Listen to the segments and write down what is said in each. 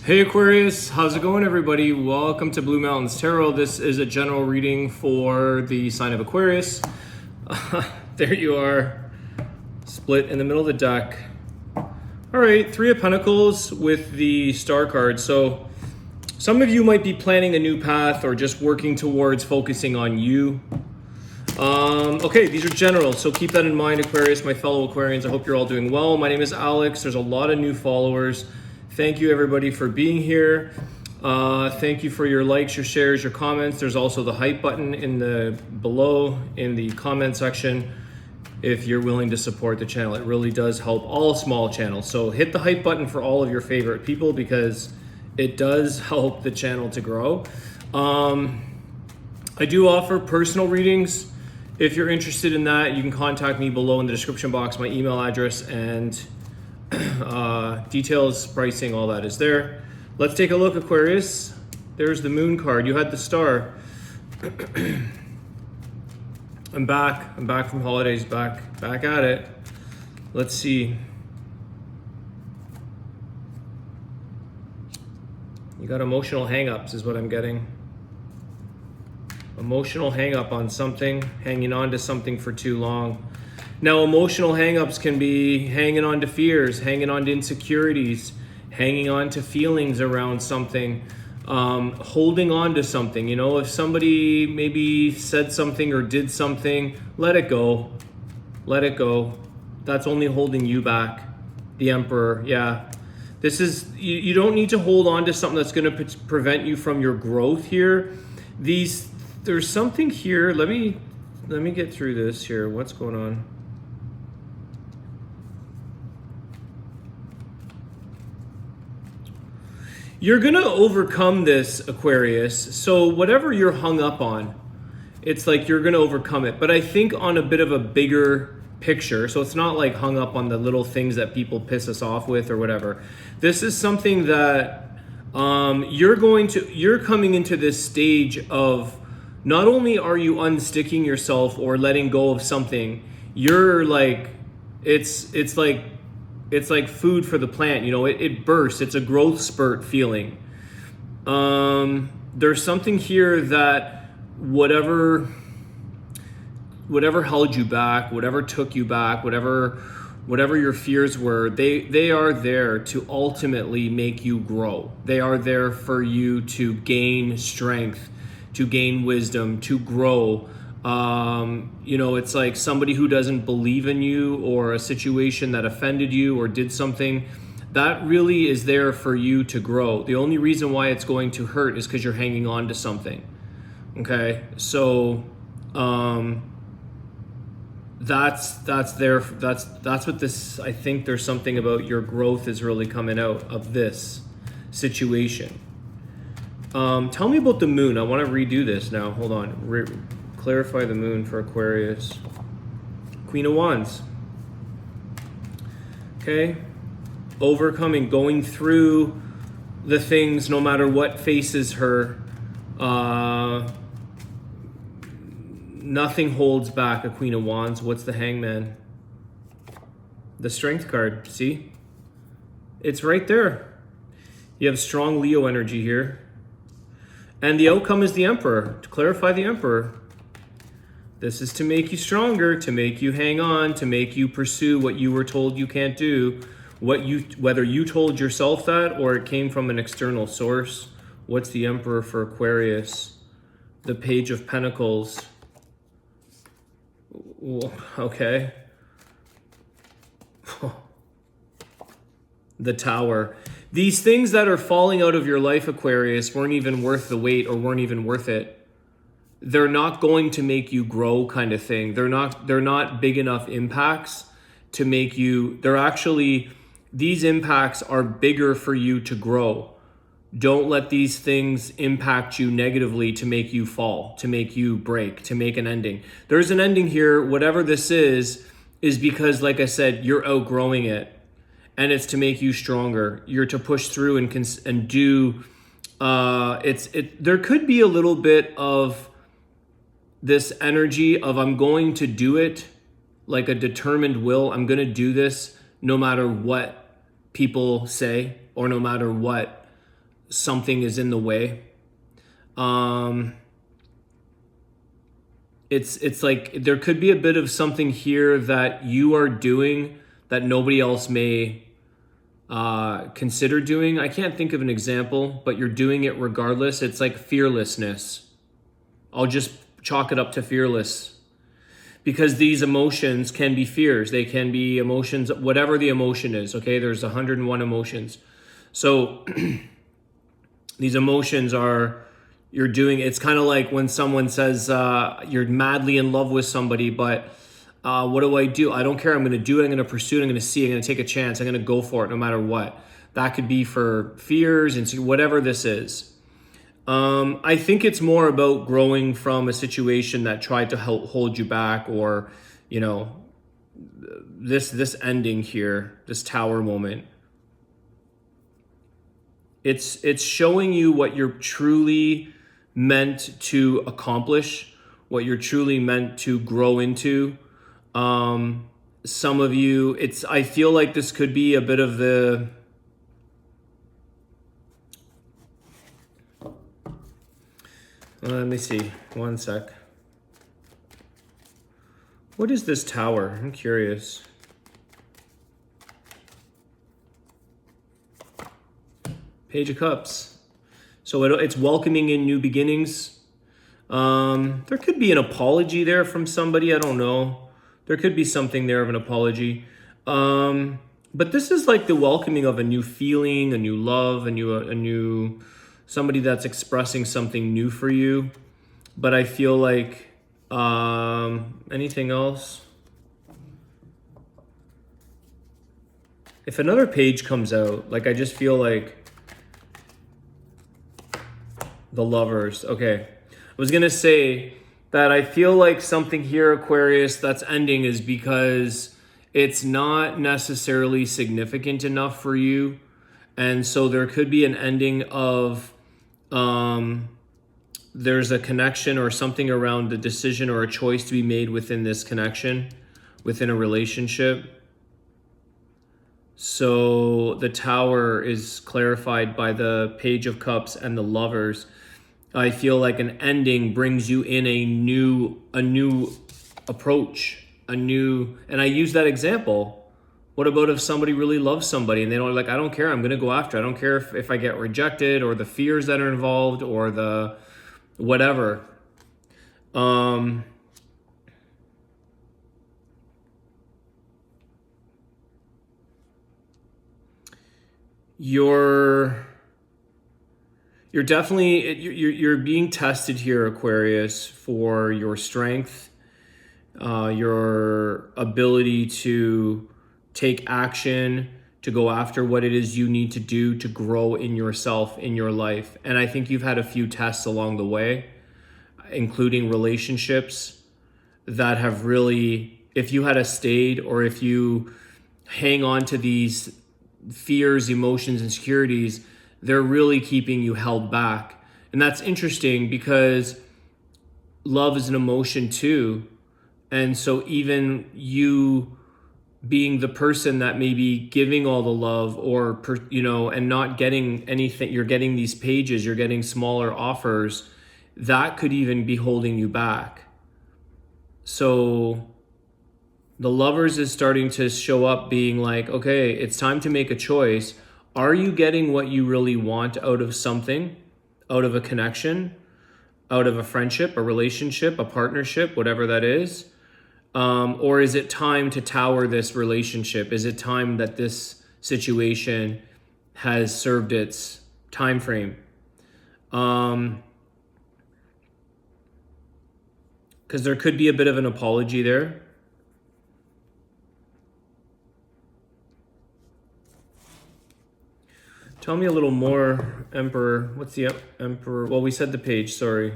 Hey Aquarius, how's it going everybody? Welcome to Blue Mountains Tarot. This is a general reading for the sign of Aquarius. There you are, split in the middle of the deck. All right, Three of Pentacles with the Star card. So some of you might be planning a new path or just working towards focusing on you. Okay, these are general, so keep that in mind, Aquarius, my fellow Aquarians. I hope you're all doing well. My name is Alex. There's a lot of new followers. Thank you everybody for being here. Thank you for your likes, your shares, your comments. There's also the hype button in the below in the comment section if you're willing to support the channel. It really does help all small channels. So hit the hype button for all of your favorite people because it does help the channel to grow. I do offer personal readings. If you're interested in that, you can contact me below in the description box. My email address and details, pricing, all that is there. Let's take a look, Aquarius. There's the moon card. You had the star. I'm back from holidays, back at it. Let's see. You got emotional hang-ups is what I'm getting. Emotional hang-up on something, hanging on to something for too long. Now, emotional hang-ups can be hanging on to fears, hanging on to insecurities, hanging on to feelings around something, holding on to something. You know, if somebody maybe said something or did something, let it go. Let it go. That's only holding you back. The Emperor, yeah. This is, you don't need to hold on to something that's going to prevent you from your growth here. There's something here. Let me get through this here. What's going on? You're going to overcome this, Aquarius. So whatever you're hung up on, it's like you're going to overcome it. But I think on a bit of a bigger picture, so it's not like hung up on the little things that people piss us off with or whatever. This is something that you're coming into this stage of not only are you unsticking yourself or letting go of something, you're like, it's like food for the plant, you know, it bursts. It's a growth spurt feeling. There's something here that whatever held you back, whatever took you back, whatever your fears were, they are there to ultimately make you grow. They are there for you to gain strength, to gain wisdom, to grow. You know, it's like somebody who doesn't believe in you or a situation that offended you or did something that really is there for you to grow. The only reason why it's going to hurt is because you're hanging on to something. Okay, so that's what this, I think there's something about your growth is really coming out of this situation. Tell me about the moon. I want to redo this now. Hold on. Clarify the moon for Aquarius. Queen of Wands. Okay. Overcoming, going through the things no matter what faces her. Nothing holds back a Queen of Wands. What's the Hangman? The Strength card. See? It's right there. You have strong Leo energy here. And the outcome is the Emperor. To clarify the Emperor. This is to make you stronger, to make you hang on, to make you pursue what you were told you can't do, whether you told yourself that or it came from an external source. What's the Emperor for Aquarius? The Page of Pentacles. Okay. The Tower. These things that are falling out of your life, Aquarius, weren't even worth the wait or weren't even worth it. They're not going to make you grow, kind of thing. They're not big enough impacts to make you, these impacts are bigger for you to grow. Don't let these things impact you negatively to make you fall, to make you break, to make an ending. There's an ending here, whatever this is because, like I said, you're outgrowing it. And it's to make you stronger. You're to push through and do, there could be a little bit of this energy of I'm going to do it, like a determined will. I'm going to do this no matter what people say or no matter what something is in the way. It's like there could be a bit of something here that you are doing that nobody else may consider doing. I can't think of an example, but you're doing it regardless. It's like fearlessness. I'll just chalk it up to fearless, because these emotions can be fears. They can be emotions, whatever the emotion is. Okay, there's 101 emotions. So these emotions are, you're doing, it's kind of like when someone says you're madly in love with somebody, but what do? I don't care. I'm going to do it. I'm going to pursue it. I'm going to see it. I'm going to take a chance. I'm going to go for it no matter what. That could be for fears and whatever this is. I think it's more about growing from a situation that tried to hold you back, or, you know, this ending here, this tower moment. It's showing you what you're truly meant to accomplish, what you're truly meant to grow into. Some of you, I feel like this could be a bit of the, let me see, one sec. What is this tower? I'm curious. Page of Cups. So it's welcoming in new beginnings. There could be an apology there from somebody. I don't know. There could be something there of an apology. But this is like the welcoming of a new feeling, a new love, a new somebody that's expressing something new for you. But I feel like anything else? If another page comes out, like I just feel like the Lovers. Okay. I was going to say that I feel like something here, Aquarius, that's ending is because it's not necessarily significant enough for you. And so there could be an ending of there's a connection or something around the decision or a choice to be made within this connection, within a relationship. So the Tower is clarified by the Page of Cups and the Lovers. I feel like an ending brings you in a new approach, and I use that example. What about if somebody really loves somebody and they don't, like, I don't care, I'm going to go after it. I don't care if I get rejected or the fears that are involved or the whatever. You're definitely, you're being tested here, Aquarius, for your strength, your ability to take action, to go after what it is you need to do to grow in yourself, in your life. And I think you've had a few tests along the way, including relationships that have really, if you had stayed, or if you hang on to these fears, emotions, insecurities, they're really keeping you held back. And that's interesting because love is an emotion too. And so even you being the person that may be giving all the love, or, and not getting anything, you're getting these pages, you're getting smaller offers, that could even be holding you back. So the Lovers is starting to show up being like, okay, it's time to make a choice. Are you getting what you really want out of something, out of a connection, out of a friendship, a relationship, a partnership, whatever that is? Or is it time to tower this relationship? Is it time that this situation has served its time frame? Because there could be a bit of an apology there. Tell me a little more, Emperor. What's the Emperor? Well, we said the page, sorry.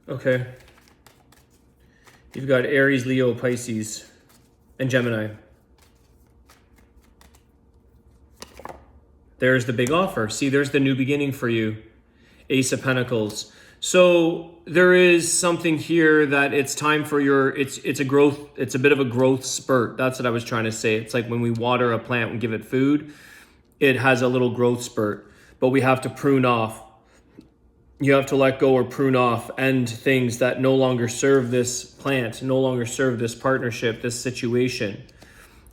Okay. You've got Aries, Leo, Pisces, and Gemini. There's the big offer. See, there's the new beginning for you. Ace of Pentacles. So there is something here that it's time for it's a growth, it's a bit of a growth spurt. That's what I was trying to say. It's like when we water a plant and give it food, it has a little growth spurt. but we have to prune off. You have to let go or prune off, end things that no longer serve this plant, no longer serve this partnership, this situation.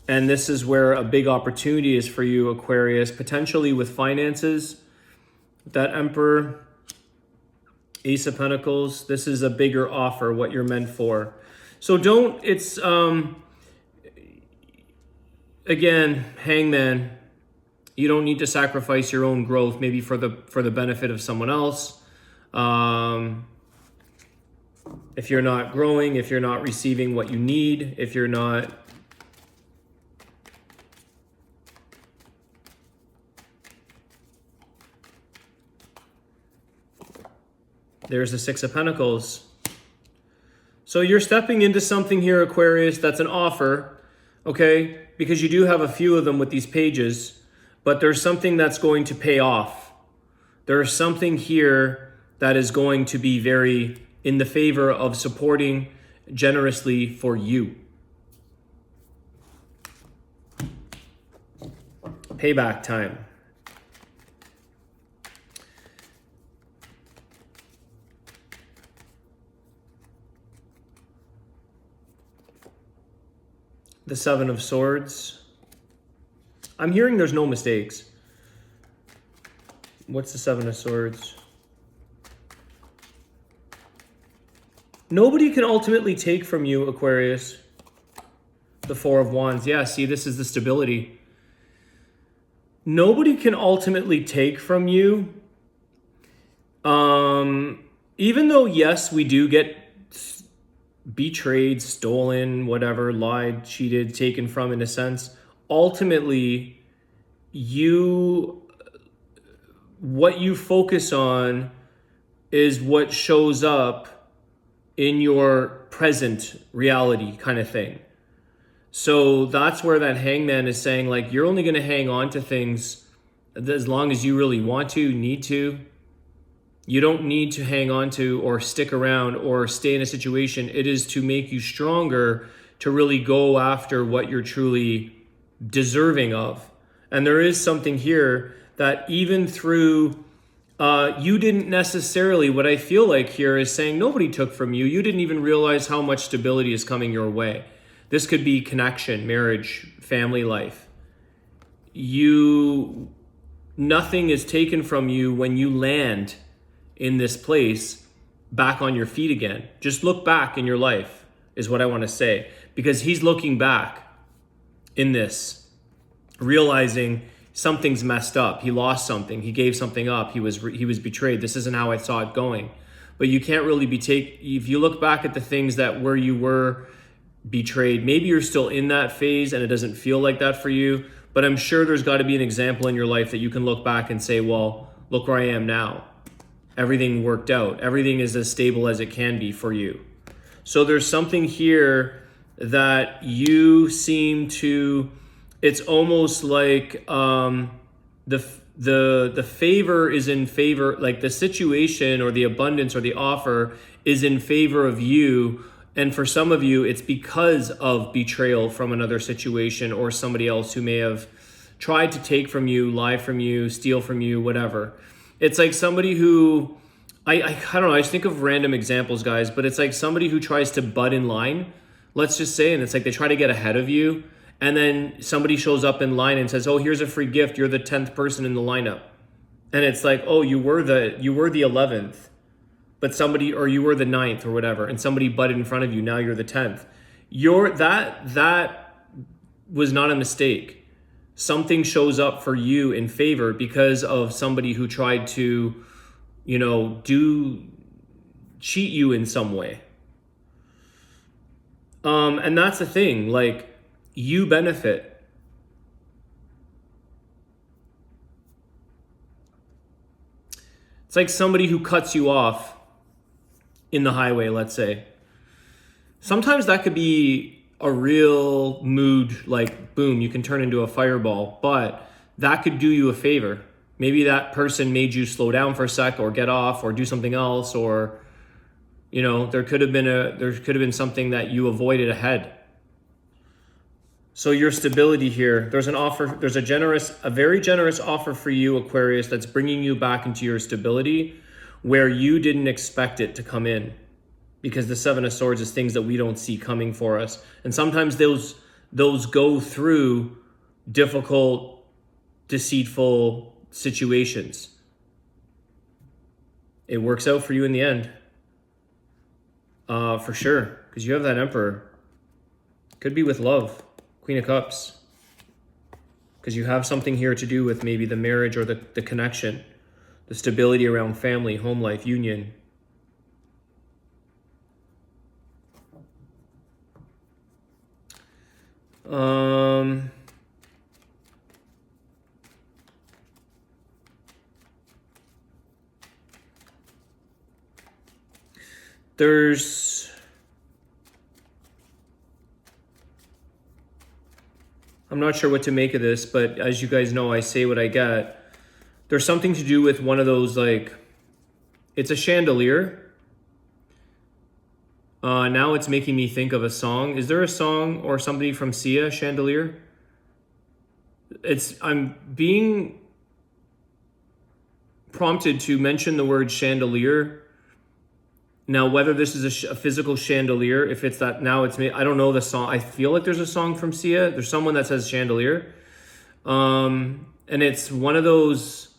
And this is where a big opportunity is for you, Aquarius, potentially with finances. That Emperor, Ace of Pentacles, this is a bigger offer, what you're meant for. So again, Hangman, you don't need to sacrifice your own growth, maybe for the benefit of someone else. If you're not growing, if you're not receiving what you need, if you're not there's the Six of Pentacles. So you're stepping into something here, Aquarius, that's an offer, okay? Because you do have a few of them with these pages, but there's something that's going to pay off. There's something here that is going to be very in the favor of supporting generously for you. Payback time. The Seven of Swords. I'm hearing there's no mistakes. What's the Seven of Swords? Nobody can ultimately take from you, Aquarius. The Four of Wands. Yeah, see, this is the stability. Nobody can ultimately take from you. Even though, yes, we do get betrayed, stolen, whatever, lied, cheated, taken from in a sense. Ultimately, what you focus on is what shows up in your present reality kind of thing. So that's where that Hangman is saying, like, you're only going to hang on to things as long as you really want to, need to. You don't need to hang on to or stick around or stay in a situation. It is to make you stronger, to really go after what you're truly deserving of. And there is something here that even through you didn't necessarily, what I feel like here is saying nobody took from you. You didn't even realize how much stability is coming your way. This could be connection, marriage, family life. Nothing is taken from you when you land in this place back on your feet again. Just look back in your life is what I want to say, because he's looking back in this, realizing something's messed up. He lost something. He gave something up. He was betrayed. This isn't how I saw it going. But you can't really if you look back at the things where you were betrayed, maybe you're still in that phase and it doesn't feel like that for you, but I'm sure there's got to be an example in your life that you can look back and say, well, look where I am now. Everything worked out. Everything is as stable as it can be for you. So there's something here that you seem to, it's almost like the favor is in favor, like the situation or the abundance or the offer is in favor of you. And for some of you, it's because of betrayal from another situation or somebody else who may have tried to take from you, lie from you, steal from you, whatever. It's like somebody who, I don't know, I just think of random examples, guys, but it's like somebody who tries to butt in line, let's just say, and it's like they try to get ahead of you, and then somebody shows up in line and says, oh, here's a free gift, you're the 10th person in the lineup. And it's like, oh, you were the 11th, but somebody, or you were the 9th or whatever, and somebody butted in front of you, now you're the 10th. That was not a mistake. Something shows up for you in favor because of somebody who tried to, cheat you in some way. And that's the thing, like, you benefit. It's like somebody who cuts you off in the highway, let's say. Sometimes that could be a real mood, like boom, you can turn into a fireball, but that could do you a favor. Maybe that person made you slow down for a sec or get off or do something else, or there could have been something that you avoided ahead. So your stability here, there's an offer, there's a very generous offer for you, Aquarius, that's bringing you back into your stability where you didn't expect it to come in, because the Seven of Swords is things that we don't see coming for us. And sometimes those go through difficult, deceitful situations. It works out for you in the end. For sure, because you have that Emperor. Could be with love. Queen of Cups. Because you have something here to do with maybe the marriage or the connection. The stability around family, home life, union. I'm not sure what to make of this, but as you guys know, I say what I get. There's something to do with one of those, like, it's a chandelier. Now it's making me think of a song. Is there a song or somebody from Sia, Chandelier? I'm being prompted to mention the word chandelier. Now, whether this is a physical chandelier, if it's that, now it's me. I don't know the song. I feel like there's a song from Sia. There's someone that says chandelier. And it's one of those,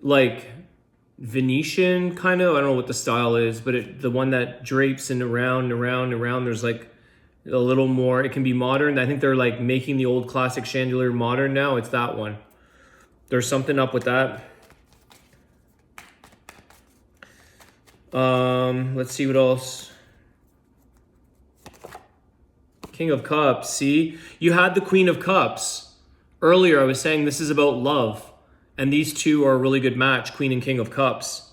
like, Venetian kind of, I don't know what the style is, but the one that drapes and around, there's like a little more, it can be modern. I think they're like making the old classic chandelier modern now. It's that one. There's something up with that. Let's see what else. King of Cups. See, you had the Queen of Cups. Earlier, I was saying this is about love. And these two are a really good match, Queen and King of Cups.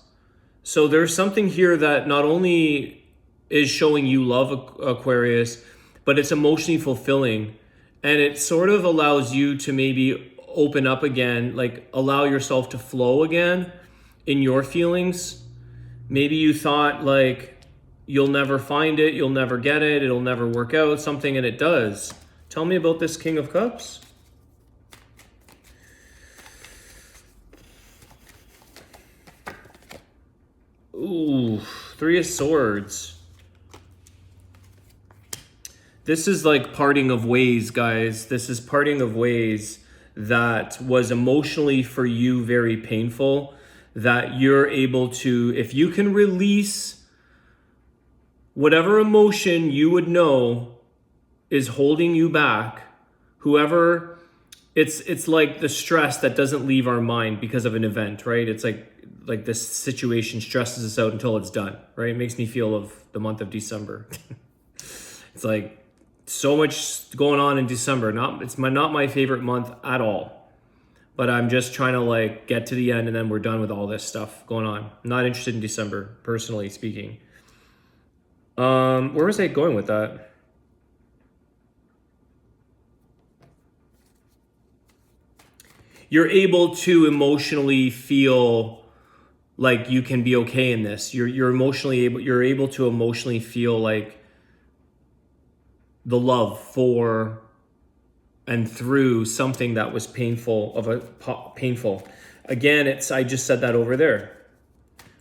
So there's something here that not only is showing you love, Aquarius, but it's emotionally fulfilling. And it sort of allows you to maybe open up again, like allow yourself to flow again in your feelings. Maybe you thought like, you'll never find it, you'll never get it, it'll never work out, something, and it does. Tell me about this King of Cups. Ooh, Three of Swords. This is like parting of ways, guys. This is parting of ways that was emotionally for you very painful, that you're able to, if you can release whatever emotion you would know is holding you back, whoever, it's like the stress that doesn't leave our mind because of an event, right? It's like this situation stresses us out until it's done, right? It makes me feel of the month of December. It's like so much going on in December. It's not my favorite month at all, but I'm just trying to like get to the end and then we're done with all this stuff going on. I'm not interested in December, personally speaking. Where was I going with that? You're able to emotionally feel like you can be okay in this. You're able to emotionally feel like the love for and through something that was painful. Again, I just said that over there.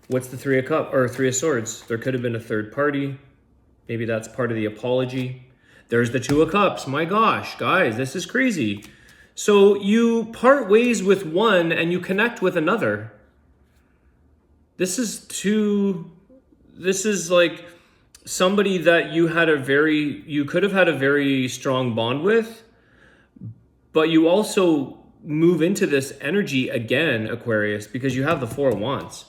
What's the Three of Swords? There could have been a third party. Maybe that's part of the apology. There's the Two of Cups. My gosh, guys, this is crazy. So you part ways with one and you connect with another. This is like somebody that you could have had a very strong bond with, but you also move into this energy again, Aquarius, because you have the Four of Wands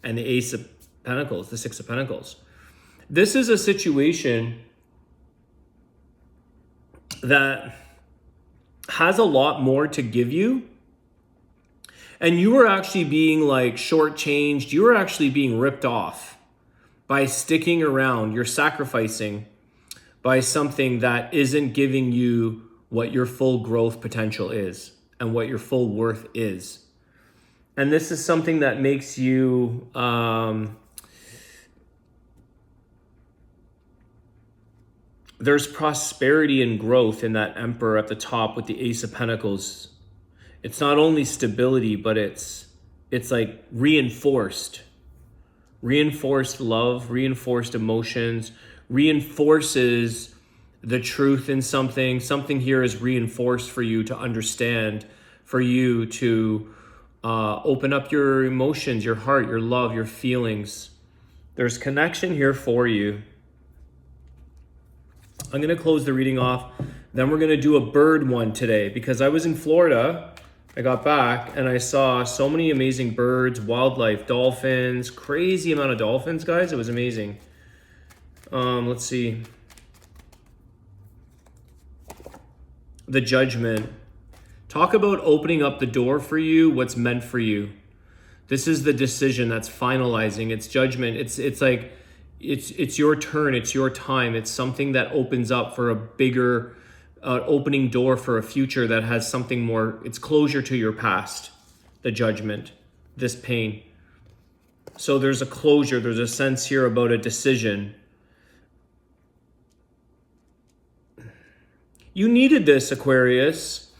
and the Ace of Pentacles, the Six of Pentacles. This is a situation that has a lot more to give you. And you are actually being like shortchanged. You are actually being ripped off by sticking around. You're sacrificing by something that isn't giving you what your full growth potential is and what your full worth is. And this is something that makes you there's prosperity and growth in that Emperor at the top with the Ace of Pentacles. It's not only stability, but it's like reinforced love, reinforced emotions, reinforces the truth in something. Something here is reinforced for you to understand, for you to open up your emotions, your heart, your love, your feelings. There's connection here for you. I'm going to close the reading off. Then we're going to do a bird one today, because I was in Florida. I got back and I saw so many amazing birds, wildlife, dolphins, crazy amount of dolphins, guys. It was amazing. Let's see. The Judgment. Talk about opening up the door for you, what's meant for you. This is the decision that's finalizing. It's judgment. It's like, it's your turn. It's your time. It's something that opens up for a bigger opening door for a future that has something more. It's closure to your past, the Judgment, this pain. So there's a closure. There's a sense here about a decision. You needed this, Aquarius.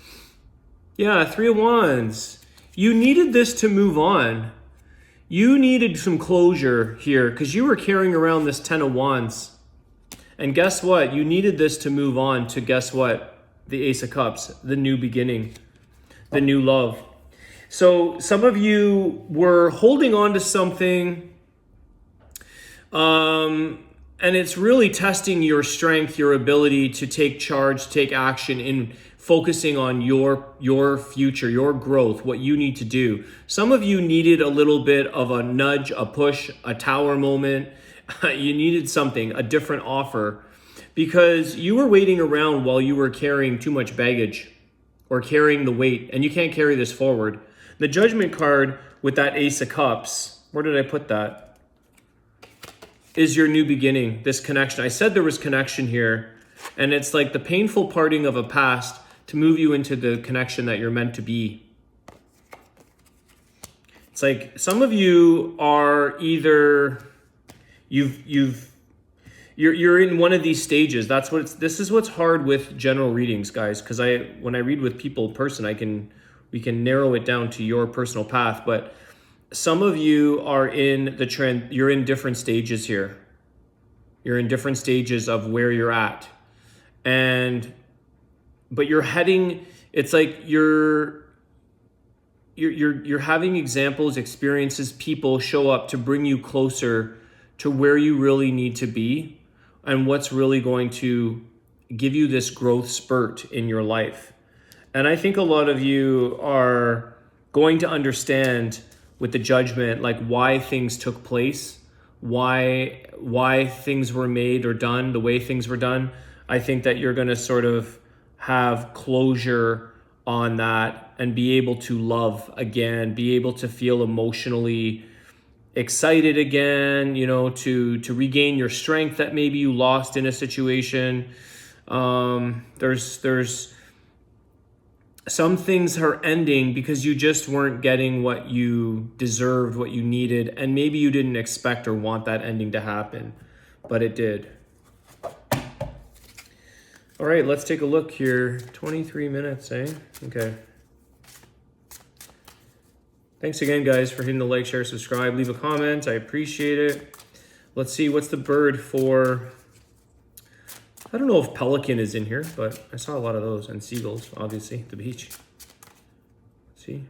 Yeah, 3 of Wands. You needed this to move on. You needed some closure here because you were carrying around this 10 of Wands. And guess what? You needed this to move on to, guess what? The Ace of Cups, the new beginning, the new love. So some of you were holding on to something, and it's really testing your strength, your ability to take charge, take action in focusing on your future, your growth, what you need to do. Some of you needed a little bit of a nudge, a push, a tower moment. You needed something, a different offer, because you were waiting around while you were carrying too much baggage or carrying the weight, and you can't carry this forward. The Judgment card with that Ace of Cups, where did I put that? Is your new beginning, this connection. I said there was connection here, and it's like the painful parting of a past to move you into the connection that you're meant to be. It's like some of you are either you're in one of these stages. This is what's hard with general readings, guys, because when I read with people in person, we can narrow it down to your personal path. But some of you are in the trend. You're in different stages here. You're in different stages of where you're at, but you're heading. It's like you're having examples, experiences, people show up to bring you closer to where you really need to be and what's really going to give you this growth spurt in your life. And I think a lot of you are going to understand with the Judgment, like why things took place, why things were made or done, the way things were done. I think that you're going to sort of have closure on that and be able to love again, be able to feel emotionally excited again, to regain your strength that maybe you lost in a situation. There's some things are ending because you just weren't getting what you deserved, what you needed, and maybe you didn't expect or want that ending to happen, but it did. All right, let's take a look here. 23 minutes, eh? Okay. Thanks again, guys, for hitting the like, share, subscribe, leave a comment. I appreciate it. Let's see, what's the bird for? I don't know if pelican is in here, but I saw a lot of those, and seagulls, obviously, the beach. Let's see.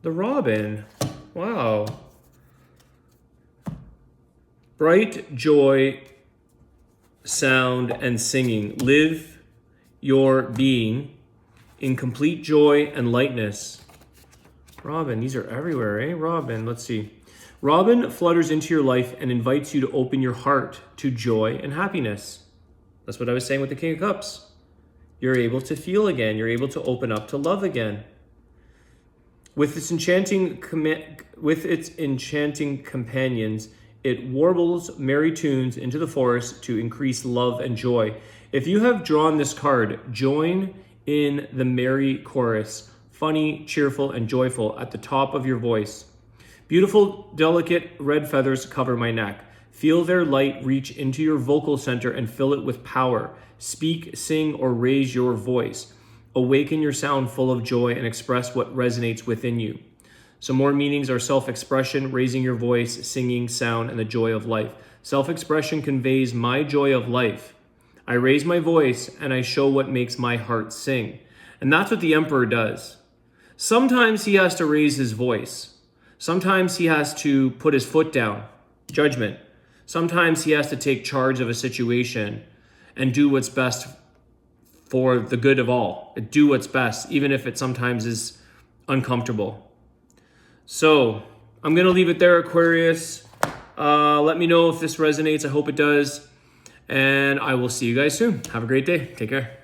The robin. Wow. Bright joy, sound, and singing. Live your being in complete joy and lightness. Robin, these are everywhere, eh? Robin, let's see. Robin flutters into your life and invites you to open your heart to joy and happiness. That's what I was saying with the King of Cups. You're able to feel again. You're able to open up to love again. With its enchanting companions, it warbles merry tunes into the forest to increase love and joy. If you have drawn this card, join in the merry chorus, funny, cheerful, and joyful at the top of your voice. Beautiful, delicate red feathers cover my neck. Feel their light reach into your vocal center and fill it with power. Speak, sing, or raise your voice. Awaken your sound full of joy and express what resonates within you. Some more meanings are self-expression, raising your voice, singing, sound, and the joy of life. Self-expression conveys my joy of life. I raise my voice and I show what makes my heart sing. And that's what the Emperor does. Sometimes he has to raise his voice. Sometimes he has to put his foot down, judgment. Sometimes he has to take charge of a situation and do what's best for the good of all. Do what's best, even if it sometimes is uncomfortable. So I'm going to leave it there, Aquarius. Let me know if this resonates. I hope it does. And I will see you guys soon. Have a great day. Take care.